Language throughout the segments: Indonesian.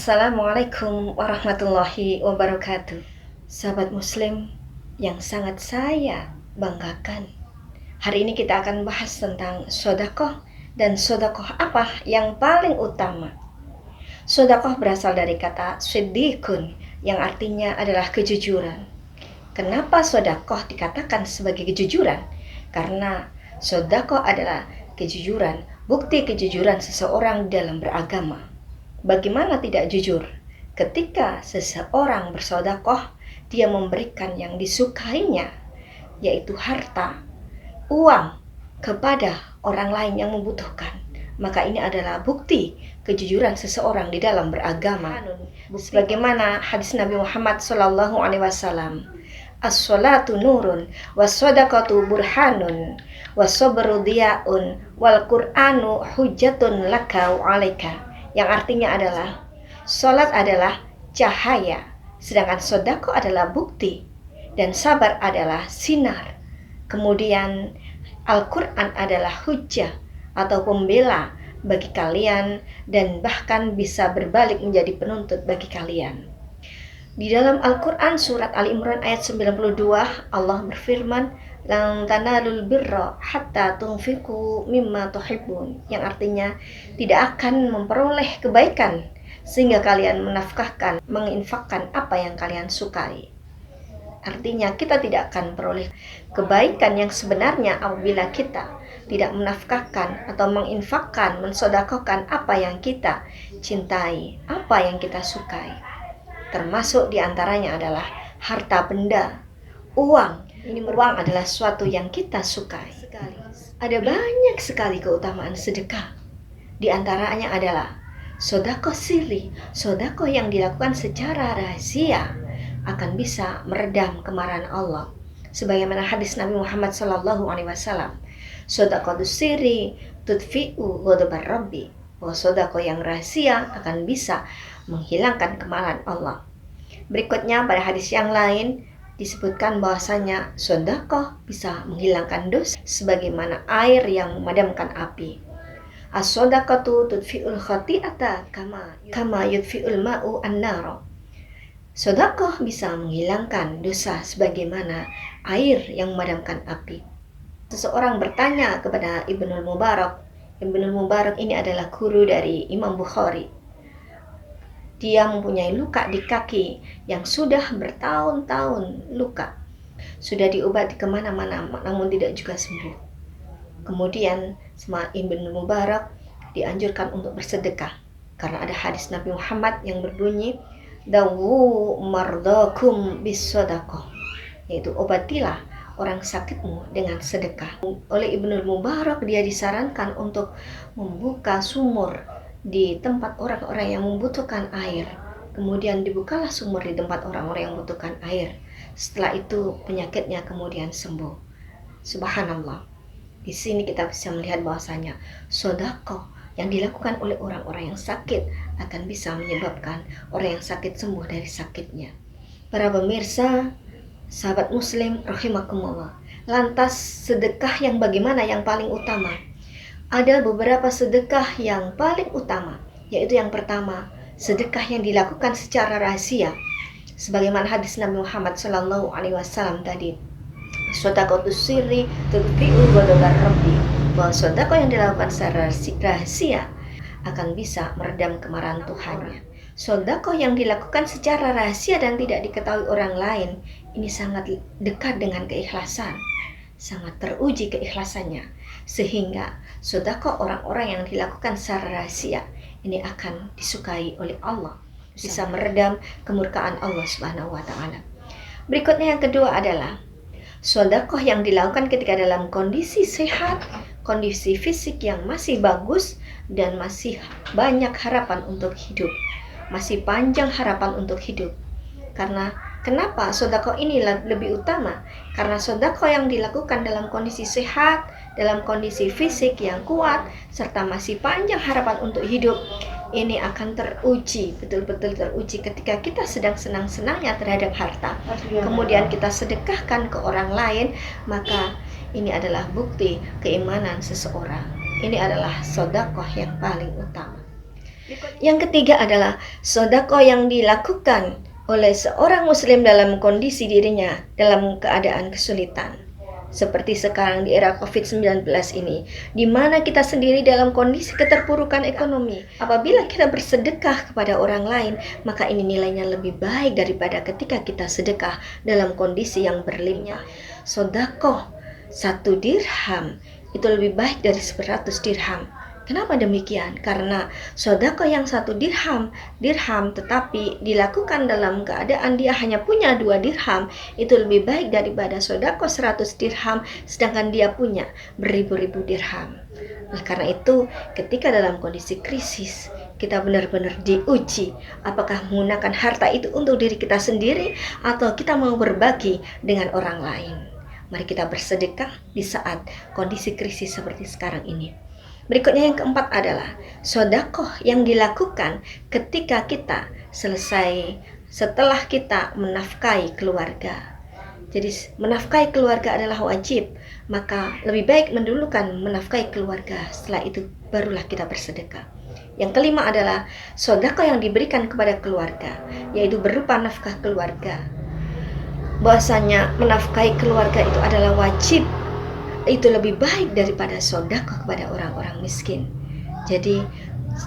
Assalamualaikum warahmatullahi wabarakatuh. Sahabat muslim yang sangat saya banggakan, hari ini kita akan bahas tentang sedekah dan sedekah apa yang paling utama. Sedekah berasal dari kata siddiqun yang artinya adalah kejujuran. Kenapa sedekah dikatakan sebagai kejujuran? Karena sedekah adalah kejujuran, bukti kejujuran seseorang dalam beragama. Bagaimana tidak jujur? Ketika seseorang bersedekah, dia memberikan yang disukainya, yaitu harta, uang, kepada orang lain yang membutuhkan. Maka ini adalah bukti kejujuran seseorang di dalam beragama. Sebagaimana hadis Nabi Muhammad SAW, as-salatu nurun, was-sadaqatu burhanun, was-sabru diyaun, wal Qur'anu hujjatun laka wa 'alaika. Yang artinya adalah sholat adalah cahaya, sedangkan sedekah adalah bukti, dan sabar adalah sinar. Kemudian Al-Quran adalah hujjah atau pembela bagi kalian, dan bahkan bisa berbalik menjadi penuntut bagi kalian. Di dalam Al-Quran surat Ali Imran ayat 92, Allah berfirman, "Lan tanalul birra hatta tunfiqu mimma tuhibbun," yang artinya tidak akan memperoleh kebaikan sehingga kalian menafkahkan, menginfakkan apa yang kalian sukai. Artinya kita tidak akan peroleh kebaikan yang sebenarnya apabila kita tidak menafkahkan atau menginfakkan, mensedekahkan apa yang kita cintai, apa yang kita sukai. Termasuk diantaranya adalah harta benda, uang. Uang adalah sesuatu yang kita sukai. Ada banyak sekali keutamaan sedekah. Di antaranya adalah sedekah sirri, sedekah yang dilakukan secara rahasia akan bisa meredam kemarahan Allah. Sebagaimana hadis Nabi Muhammad SAW, sedekahus sirri tudfi'u ghadabar rabbi, bahwa sedekah yang rahasia akan bisa menghilangkan kemarahan Allah. Berikutnya pada hadis yang lain disebutkan bahwasanya sedekah bisa menghilangkan dosa sebagaimana air yang memadamkan api. As-shadaqatu tudfi'ul khati'ata kama yudfi'ul ma'u an-nar. Sedekah bisa menghilangkan dosa sebagaimana air yang memadamkan api. Seseorang bertanya kepada Ibnul Mubarak. Ibnul Mubarak ini adalah guru dari Imam Bukhari. Dia mempunyai luka di kaki yang sudah bertahun-tahun luka. Sudah diobati kemana-mana namun tidak juga sembuh. Kemudian sama Ibnu Mubarak dianjurkan untuk bersedekah. Karena ada hadis Nabi Muhammad yang berbunyi, dawu mardakum bis-shadaqah, yaitu obatilah orang sakitmu dengan sedekah. Oleh Ibnu Mubarak dia disarankan untuk membuka sumur di tempat orang-orang yang membutuhkan air. Kemudian dibukalah sumur di tempat orang-orang yang membutuhkan air. Setelah itu penyakitnya kemudian sembuh. Subhanallah. Di sini kita bisa melihat bahwasanya sedekah yang dilakukan oleh orang-orang yang sakit akan bisa menyebabkan orang yang sakit sembuh dari sakitnya. Para pemirsa, sahabat muslim rahimakumullah. Lantas sedekah yang bagaimana yang paling utama? Ada beberapa sedekah yang paling utama, yaitu yang pertama, sedekah yang dilakukan secara rahasia. Sebagaimana hadis Nabi Muhammad SAW tadi, sedekahus sirri tudfi'u ghadabar rabbi, bahwa sedekah yang dilakukan secara rahasia akan bisa meredam kemarahan Tuhannya. Sedekah yang dilakukan secara rahasia dan tidak diketahui orang lain, ini sangat dekat dengan keikhlasan, sangat teruji keikhlasannya, sehingga sedekah orang-orang yang dilakukan secara rahasia ini akan disukai oleh Allah, bisa meredam kemurkaan Allah Subhanahu wa taala. Berikutnya yang kedua adalah sedekah yang dilakukan ketika dalam kondisi sehat, kondisi fisik yang masih bagus dan masih banyak harapan untuk hidup, masih panjang harapan untuk hidup. Karena kenapa sedekah ini lebih utama? Karena sedekah yang dilakukan dalam kondisi sehat, dalam kondisi fisik yang kuat, serta masih panjang harapan untuk hidup, ini akan teruji, betul-betul teruji ketika kita sedang senang-senangnya terhadap harta. Kemudian kita sedekahkan ke orang lain, maka ini adalah bukti keimanan seseorang. Ini adalah sedekah yang paling utama. Yang ketiga adalah sodako yang dilakukan oleh seorang muslim dalam kondisi dirinya dalam keadaan kesulitan. Seperti sekarang di era COVID-19 ini, di mana kita sendiri dalam kondisi keterpurukan ekonomi. Apabila kita bersedekah kepada orang lain, maka ini nilainya lebih baik daripada ketika kita sedekah dalam kondisi yang berlimpah. Sodakoh 1 dirham itu lebih baik dari 100 dirham. Kenapa demikian? Karena sodako yang 1 dirham tetapi dilakukan dalam keadaan dia hanya punya 2 dirham, itu lebih baik daripada sodako 100 dirham sedangkan dia punya beribu-ribu dirham. Oleh karena itu, ketika dalam kondisi krisis, kita benar-benar diuji apakah menggunakan harta itu untuk diri kita sendiri atau kita mau berbagi dengan orang lain. Mari kita bersedekah di saat kondisi krisis seperti sekarang ini. Berikutnya yang keempat adalah sodakoh yang dilakukan ketika kita setelah kita menafkahi keluarga. Jadi menafkahi keluarga adalah wajib, maka lebih baik mendulukan menafkahi keluarga, setelah itu barulah kita bersedekah. Yang kelima adalah sodakoh yang diberikan kepada keluarga, yaitu berupa nafkah keluarga. Bahwasanya menafkahi keluarga itu adalah wajib, itu lebih baik daripada sedekah kepada orang-orang miskin. Jadi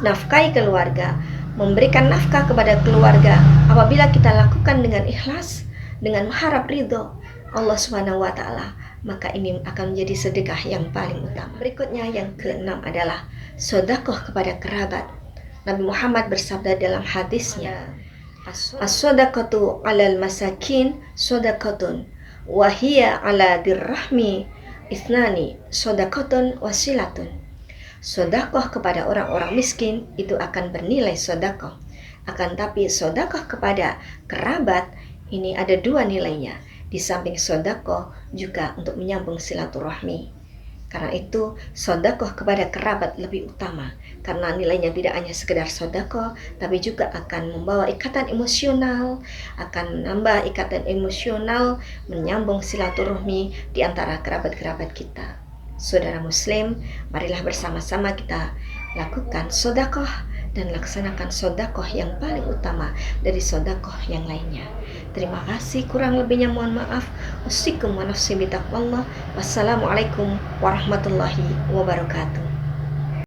nafkahi keluarga, memberikan nafkah kepada keluarga, apabila kita lakukan dengan ikhlas, dengan mengharap ridho Allah Subhanahu wa taala, maka ini akan menjadi sedekah yang paling utama. Berikutnya yang keenam adalah sedekah kepada kerabat. Nabi Muhammad bersabda dalam hadisnya, as-sadaqatu 'alal masakin sadaqatun wa hiya 'ala dirrahmi isnani sodakotun wasilatun. Sodakoh kepada orang-orang miskin itu akan bernilai sodakoh. Akan tapi sodakoh kepada kerabat ini ada 2 nilainya. Di samping sodakoh juga untuk menyambung silaturahmi. Karena itu sodakoh kepada kerabat lebih utama, karena nilainya tidak hanya sekedar sodakoh, tapi juga akan membawa ikatan emosional, akan menambah ikatan emosional, menyambung silaturahmi di antara kerabat-kerabat kita. Saudara Muslim, marilah bersama-sama kita lakukan sodakoh dan laksanakan sodakoh yang paling utama dari sodakoh yang lainnya. Terima kasih, kurang lebihnya mohon maaf. Usikum wa nafsi bitaqwallah. Wassalamualaikum warahmatullahi wabarakatuh.